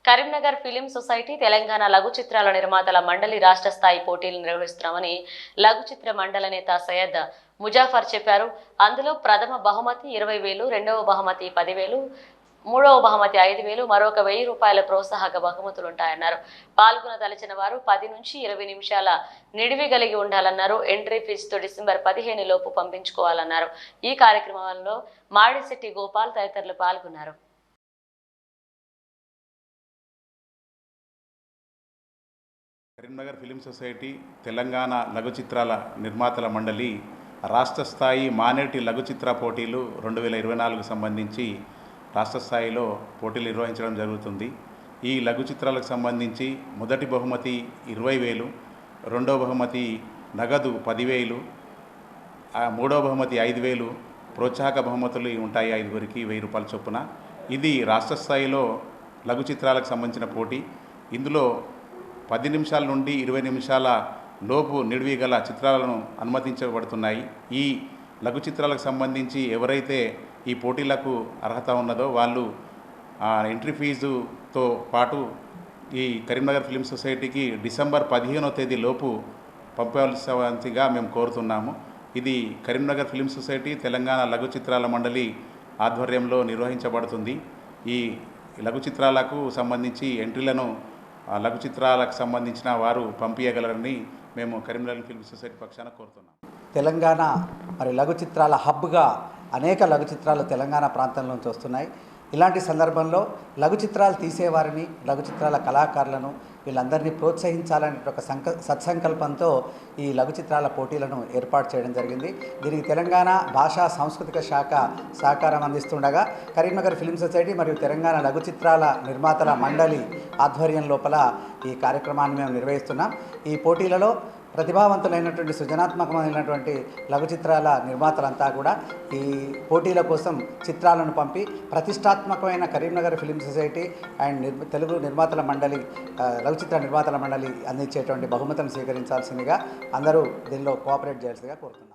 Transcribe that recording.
Karimnagar film society Telangana లఘు చిత్రాల నిర్మాతల మండలి రాష్ట్ర స్థాయి పోటీలు నిర్వహిస్తున్నామని లఘు చిత్ర మండలి నేత సయ్యద్ ముజాఫర్ చెప్పారు. అందులో ప్రథమ బహుమతి 20,000, రెండవ బహుమతి 10,000, మూడవ బహుమతి 5,000, మరొక 1,000 రూపాయల ప్రోత్సాహక బహుమతులుంటాయన్నారు. పాల్గొనదలిచిన వారు 10 నుంచి 20 నిమిషాల నిడివి కలిగి ఉండాలన్నారు. ఎంట్రీ ఫీజుతో డిసెంబర్ 15 లోపు పంపించుకోవాలన్నారు. ఈ కార్యక్రమంలో మాడిశెట్టి గోపాల్ తదితరులు పాల్గొన్నారు. కరీంనగర్ ఫిలిం సొసైటీ తెలంగాణ లఘు చిత్రాల నిర్మాతల మండలి రాష్ట్ర స్థాయి మానేటి లఘు చిత్ర పోటీలు 2024కు సంబంధించి రాష్ట్ర స్థాయిలో పోటీలు నిర్వహించడం జరుగుతుంది. ఈ లఘు చిత్రాలకు సంబంధించి మొదటి బహుమతి 20,000, రెండవ బహుమతి నగదు 10,000, మూడవ బహుమతి 5,000, ప్రోత్సాహక బహుమతులు ఉంటాయి 5గురికి 1,000 రూపాయల చొప్పున. ఇది రాష్ట్ర స్థాయిలో లఘు చిత్రాలకు సంబంధించిన పోటీ. ఇందులో 10 నిమిషాల నుండి 20 నిమిషాల లోపు నిడివి గల చిత్రాలను అనుమతించబడుతున్నాయి. ఈ లఘు చిత్రాలకు సంబంధించి ఎవరైతే ఈ పోటీలకు అర్హత ఉన్నదో వాళ్ళు ఎంట్రీ ఫీజుతో పాటు ఈ కరీంనగర్ ఫిలిం సొసైటీకి డిసెంబర్ 15వ తేదీ లోపు పంపవలసిగా మేము కోరుతున్నాము. ఇది కరీంనగర్ ఫిలిం సొసైటీ తెలంగాణ లఘు చిత్రాల మండలి ఆధ్వర్యంలో నిర్వహించబడుతుంది. ఈ లఘు చిత్రాలకు సంబంధించి ఎంట్రీలను లఘు చిత్రాలకు సంబంధించిన వారు పంపించగలరని మేము కరీంనగర్ ఫిల్మ్ సొసైటీ పక్షాన కోరుతున్నాం. తెలంగాణ మరి లఘు చిత్రాల హబ్గా అనేక లఘు చిత్రాలు తెలంగాణ ప్రాంతం నుంచి వస్తున్నాయి. ఇలాంటి సందర్భంలో లఘు చిత్రాలు తీసేవారిని, లఘు చిత్రాల కళాకారులను వీళ్ళందరినీ ప్రోత్సహించాలనే ఒక సత్సంకల్పంతో ఈ లఘు చిత్రాల పోటీలను ఏర్పాటు చేయడం జరిగింది. దీనికి తెలంగాణ భాషా సాంస్కృతిక శాఖ సహకారం అందిస్తుండగా కరీంనగర్ ఫిలిం సొసైటీ మరియు తెలంగాణ లఘు చిత్రాల నిర్మాతల మండలి ఆధ్వర్యం లోపల ఈ కార్యక్రమాన్ని మేము నిర్వహిస్తున్నాం. ఈ పోటీలలో ప్రతిభావంతులైనటువంటి సృజనాత్మకమైనటువంటి లఘు చిత్రాల నిర్మాతలంతా కూడా ఈ పోటీల కోసం చిత్రాలను పంపి ప్రతిష్టాత్మకమైన Karimnagar film society and Telugu నిర్మాతల మండలి లఘు చిత్ర నిర్మాతల మండలి అందించేటువంటి బహుమతులను స్వీకరించాల్సిందిగా అందరూ దీనిలో కోఆపరేట్ చేయాల్సిందిగా కోరుతున్నాం.